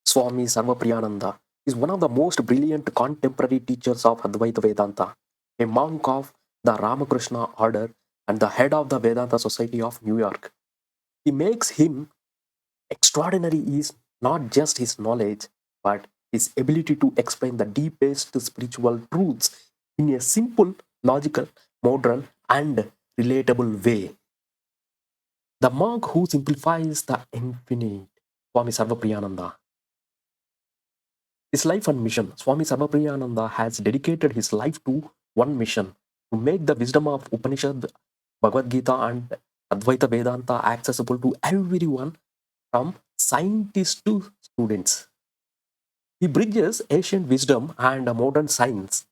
Swami Sarvapriyananda is one of the most brilliant contemporary teachers of Advaita Vedanta, a monk of the Ramakrishna order and the head of the Vedanta Society of New York. He makes him extraordinary is not just his knowledge, but his ability to explain the deepest spiritual truths in a simple, logical, modern, and relatable way. The monk who simplifies the infinite, Swami Sarvapriyananda. His life and mission. Swami Sarvapriyananda has dedicated his life to one mission to make the wisdom of Upanishad, Bhagavad Gita, and Advaita Vedanta accessible to everyone from scientists to students. He bridges ancient wisdom and modern science,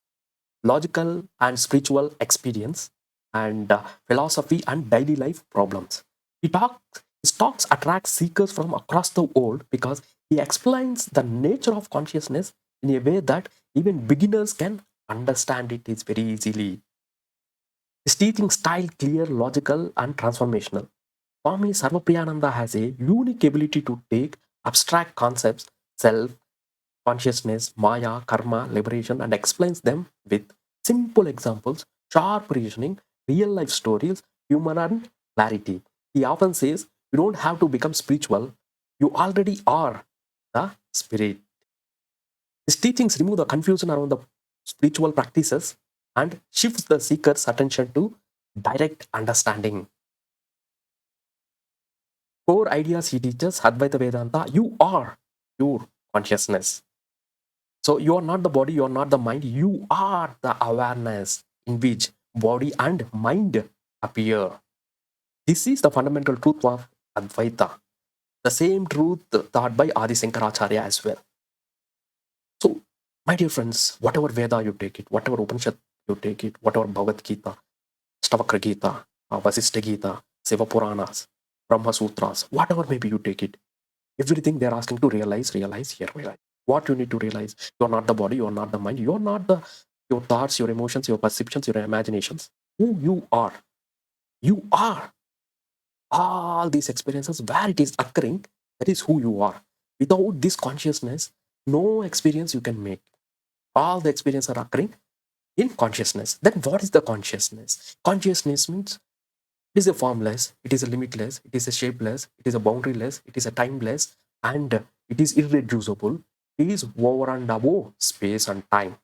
logical and spiritual experience, and philosophy and daily life problems. His talks attract seekers from across the world because he explains the nature of consciousness in a way that even beginners can understand it is very easily. His teaching style clear, logical, and transformational. Swami Sarvapriyananda has a unique ability to take abstract concepts, self, consciousness, Maya, karma, liberation, and explains them with simple examples, sharp reasoning, real life stories, humor, and clarity. He often says, you don't have to become spiritual, you already are the spirit. His teachings remove the confusion around the spiritual practices and shifts the seeker's attention to direct understanding. Core ideas he teaches, Advaita Vedanta, you are pure consciousness. So you are not the body, you are not the mind, you are the awareness in which body and mind appear. This is the fundamental truth of Advaita, the same truth taught by Adi Sankaracharya as well. So, my dear friends, whatever Veda you take it, whatever Upanishad you take it, whatever Bhagavad Gita, Stavakra Gita, Vasistha Gita, Siva Puranas, Brahma Sutras, whatever maybe you take it, everything they're asking to realize, realize. What you need to realize, you're not the body, you're not the mind, you're not your thoughts, your emotions, your perceptions, your imaginations. Who you are. All these experiences, where it is occurring, that is who you are. Without this consciousness, no experience you can make. All the experiences are occurring in consciousness. Then what is the consciousness? Consciousness means it is a formless, it is a limitless, it is a shapeless, it is a boundaryless, it is a timeless, and it is irreducible. It is over and above space and time.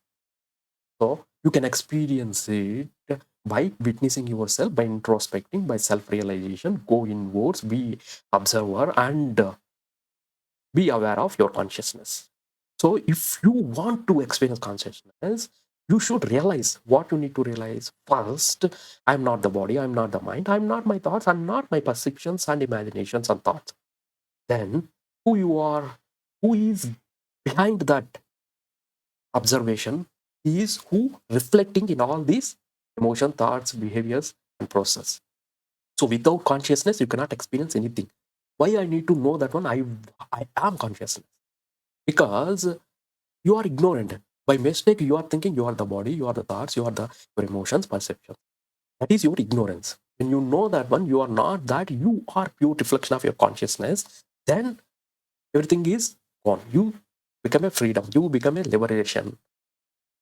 So you can experience it by witnessing yourself, by introspecting, by self-realization, go inwards, be observer, and be aware of your consciousness. So if you want to experience consciousness, you should realize what you need to realize first. I'm not the body, I'm not the mind, I'm not my thoughts, I'm not my perceptions and imaginations and thoughts. Then who you are, who is behind that observation, is who reflecting in all these emotion, thoughts, behaviors, and process. So without consciousness, you cannot experience anything. Why I need to know that one? I am consciousness. Because you are ignorant. By mistake, you are thinking you are the body, you are the thoughts, you are your emotions, perception. That is your ignorance. When you know that one, you are not that, you are pure reflection of your consciousness, then everything is gone. You become a freedom, you become a liberation,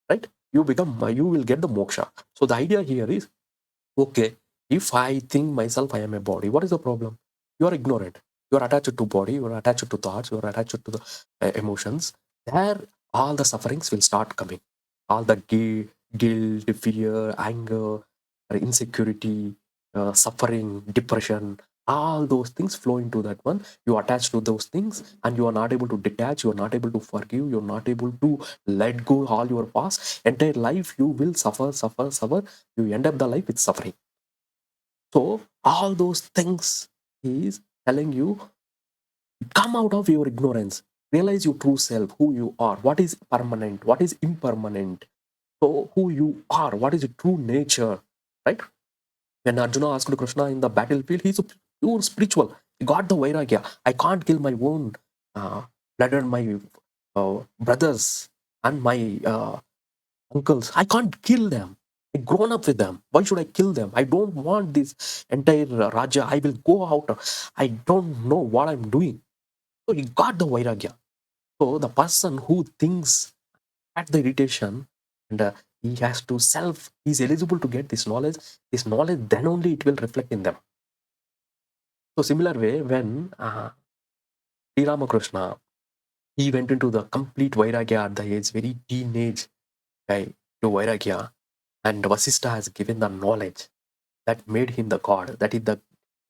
right? You will get the moksha. So the idea here is, okay, if I think myself I am a body, what is the problem? You are ignorant. You are attached to body, you are attached to thoughts, you are attached to the emotions. There, all the sufferings will start coming. All the guilt, fear, anger, insecurity, suffering, depression, all those things flow into that one. You attach to those things and you are not able to detach, you are not able to forgive, you're not able to let go all your past. Entire life you will suffer. You end up the life with suffering. So all those things is telling you, come out of your ignorance, realize your true self, who you are, what is permanent, what is impermanent. So who you are, what is your true nature, right? When Arjuna asked Krishna in the battlefield, he's a pure spiritual. He got the vairagya. I can't kill my own blood, my brothers and my uncles. I can't kill them. I grown up with them. Why should I kill them? I don't want this entire Raja. I will go out. I don't know what I'm doing. So he got the vairagya. So the person who thinks at the irritation and he has to he's eligible to get this knowledge, then only it will reflect in them. So similar way, when Sri Ramakrishna, he went into the complete Vairagya at the age, very teenage guy to Vairagya, and Vasistha has given the knowledge that made him the god. That is the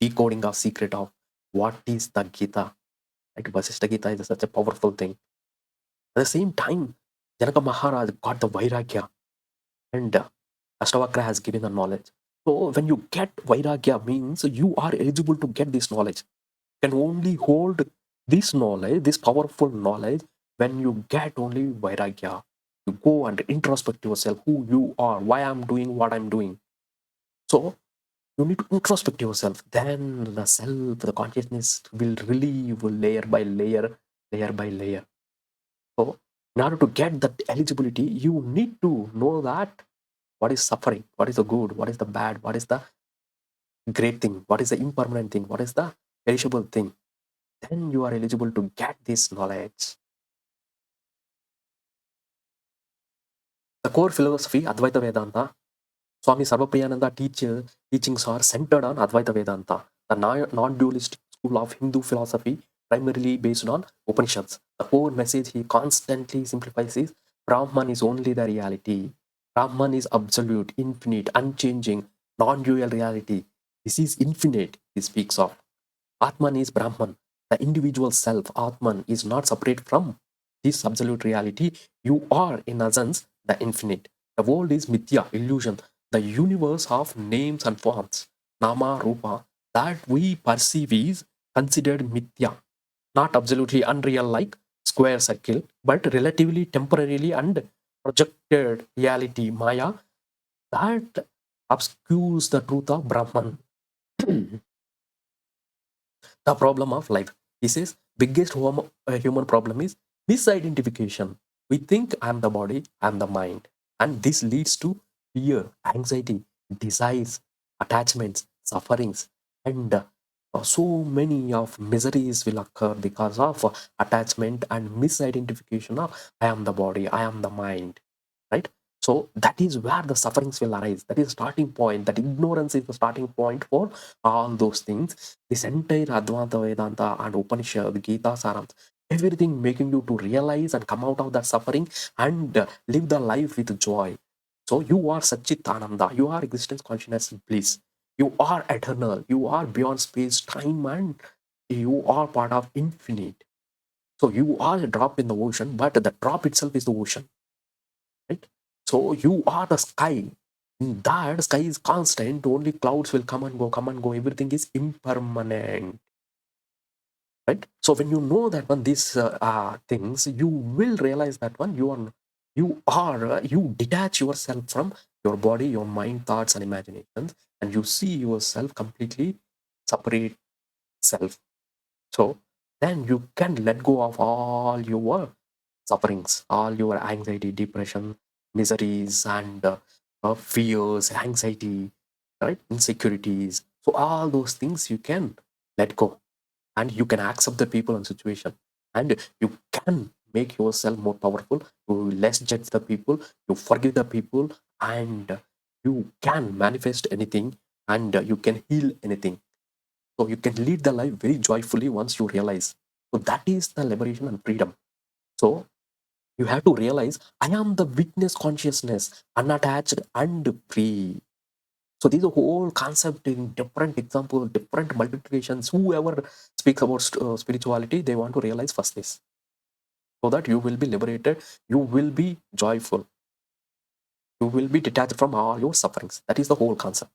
decoding of secret of what is the Gita. Like Vasistha Gita is such a powerful thing. At the same time, Janaka Maharaj got the Vairagya, and Ashtavakra has given the knowledge. So when you get Vairagya means you are eligible to get this knowledge. You can only hold this knowledge, this powerful knowledge, when you get only Vairagya. You go and introspect yourself, who you are, why I'm doing what I'm doing. So you need to introspect yourself. Then the self, the consciousness will relieve layer by layer, layer by layer. So in order to get that eligibility, you need to know that what is suffering, what is the good, what is the bad, what is the great thing, what is the impermanent thing, what is the perishable thing. Then you are eligible to get this knowledge. The core philosophy, Advaita Vedanta, Swami Sarvapriyananda teachings are centered on Advaita Vedanta, the non-dualistic school of Hindu philosophy, primarily based on Upanishads. The core message he constantly simplifies is Brahman is only the reality. Brahman is absolute, infinite, unchanging, non-dual reality. This is infinite, he speaks of. Atman is Brahman. The individual self, Atman, is not separate from this absolute reality. You are, in essence, the infinite. The world is mithya, illusion, the universe of names and forms, nama, rupa, that we perceive is considered mithya, not absolutely unreal like square circle, but relatively temporarily and projected reality, maya, that obscures the truth of Brahman. The problem of life. He says, biggest human problem is misidentification. We think I'm the body, I'm the mind. And this leads to fear, anxiety, desires, attachments, sufferings, and so many of miseries will occur because of attachment and misidentification of I am the body, I am the mind, right? So that is where the sufferings will arise. That is starting point. That ignorance is the starting point for all those things. This entire Advaita Vedanta and Upanishad, Gita, Saram, everything making you to realize and come out of that suffering and live the life with joy. So you are Satchit Ananda, you are existence, consciousness, bliss. You are eternal, you are beyond space, time, and you are part of infinite. So you are a drop in the ocean, but the drop itself is the ocean, right? So you are the sky. That sky is constant, only clouds will come and go, come and go. Everything is impermanent, right? So when you know that one, these things, you will realize that one, you detach yourself from your body, your mind, thoughts, and imaginations, and you see yourself completely separate self. So then you can let go of all your sufferings, all your anxiety, depression, miseries, and fears, anxiety, right? Insecurities. So all those things you can let go, and you can accept the people and situation, and you can make yourself more powerful. You less judge the people, you forgive the people, and you can manifest anything, and you can heal anything. So you can lead the life very joyfully once you realize. So that is the liberation and freedom. So you have to realize I am the witness consciousness, unattached and free. So these are whole concept in different example, different multiplications. Whoever speaks about spirituality, they want to realize first this, so that you will be liberated, you will be joyful, you will be detached from all your sufferings. That is the whole concept.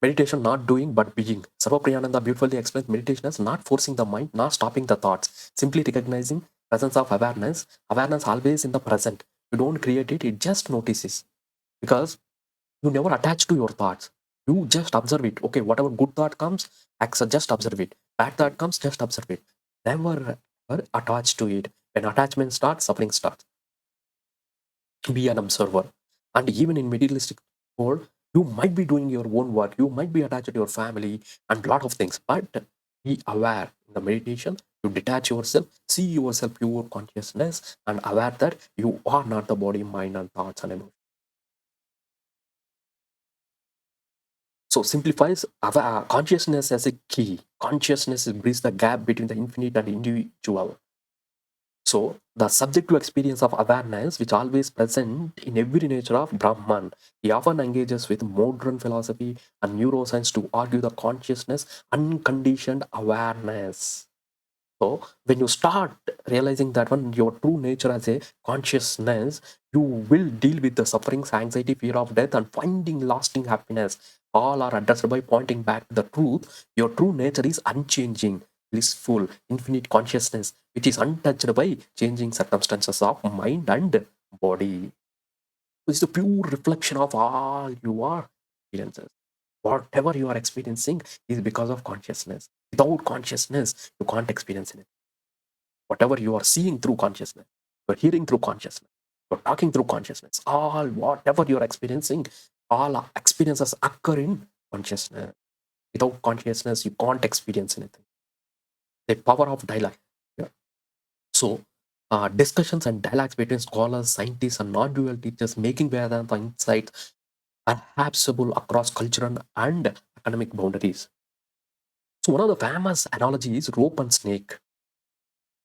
Meditation not doing but being. Sarvapriyananda beautifully explains meditation as not forcing the mind, not stopping the thoughts, simply recognizing presence of awareness. Awareness always in the present. You don't create it, it just notices. Because you never attach to your thoughts. You just observe it. Okay, whatever good thought comes, just observe it. Bad thought comes, just observe it. Never ever attach to it. When attachment starts, suffering starts. Be an observer. And even in materialistic world, you might be doing your own work. You might be attached to your family and lot of things. But Be aware in the meditation. You detach yourself, see yourself pure consciousness, and aware that you are not the body, mind, and thoughts and emotions. So simplifies consciousness as a key. Consciousness bridges the gap between the infinite and individual. So the subjective experience of awareness, which always present in every nature of Brahman, he often engages with modern philosophy and neuroscience to argue the consciousness unconditioned awareness. So when you start realizing that one your true nature as a consciousness, you will deal with the sufferings, anxiety, fear of death, and finding lasting happiness. All are addressed by pointing back to the truth. Your true nature is unchanging, blissful, infinite consciousness, which is untouched by changing circumstances of mind and body. It's the pure reflection of all your experiences. Whatever you are experiencing is because of consciousness. Without consciousness, you can't experience anything. Whatever you are seeing through consciousness, you're hearing through consciousness, you're talking through consciousness, all whatever you're experiencing, all our experiences occur in consciousness. Without consciousness, you can't experience anything. The power of dialogue. Yeah. So, discussions and dialogues between scholars, scientists, and non-dual teachers making Vedanta insights perhaps-able across cultural and academic boundaries. So, one of the famous analogies is rope and snake.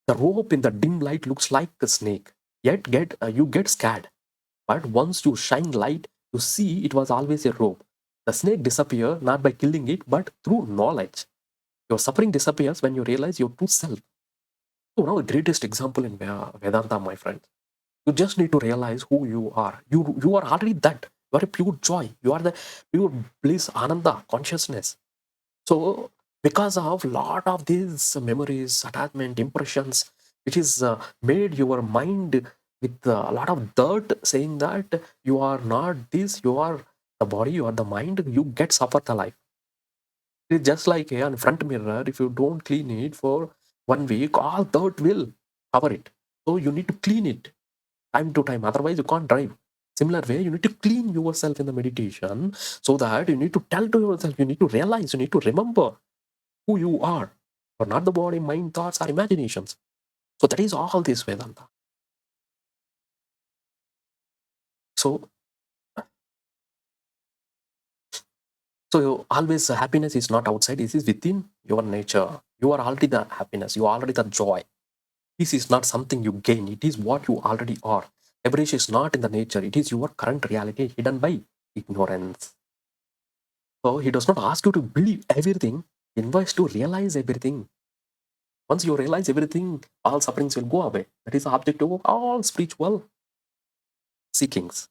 The rope in the dim light looks like a snake, yet you get scared. But once you shine light, you see it was always a rope. The snake disappears not by killing it, but through knowledge. Your suffering disappears when you realize your true self. So now the greatest example in Vedanta, my friend. You just need to realize who you are. You are already that. You are a pure joy. You are the pure bliss, ananda, consciousness. So because of lot of these memories, attachment, impressions, which is made your mind with a lot of dirt, saying that you are not this, you are the body, you are the mind, you get suffer the life. It's just like a front mirror. If you don't clean it for 1 week, all dirt will cover it. So you need to clean it time to time. Otherwise, you can't drive. Similar way, you need to clean yourself in the meditation so that you need to tell to yourself, you need to realize, you need to remember who you are, or not the body, mind, thoughts, or imaginations. So that is all this Vedanta. So, so always happiness is not outside, it is within your nature. You are already the happiness, you are already the joy. This is not something you gain, it is what you already are. Average is not in the nature, it is your current reality hidden by ignorance. So he does not ask you to believe everything, he invites to realize everything. Once you realize everything, all sufferings will go away. That is the objective of all spiritual seekings.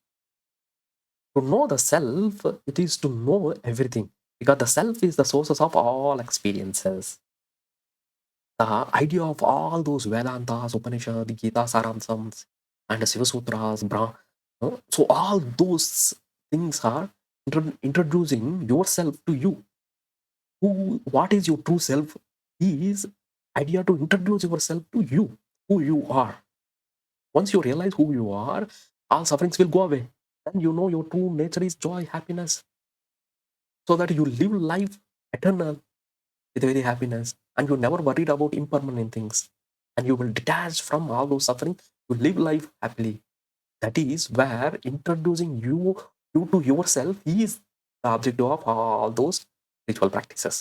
To know the self, it is to know everything. Because the self is the sources of all experiences. The idea of all those Vedantas, Upanishads, Gita, Saramsams, and the Shiva Sutras, so all those things are introducing yourself to you. What is your true self? Is idea to introduce yourself to you, who you are. Once you realize who you are, all sufferings will go away. Then you know your true nature is joy, happiness, so that you live life eternal with very happiness, and you never worried about impermanent things, and you will detach from all those suffering. You live life happily. That is where introducing you to yourself is the objective of all those ritual practices.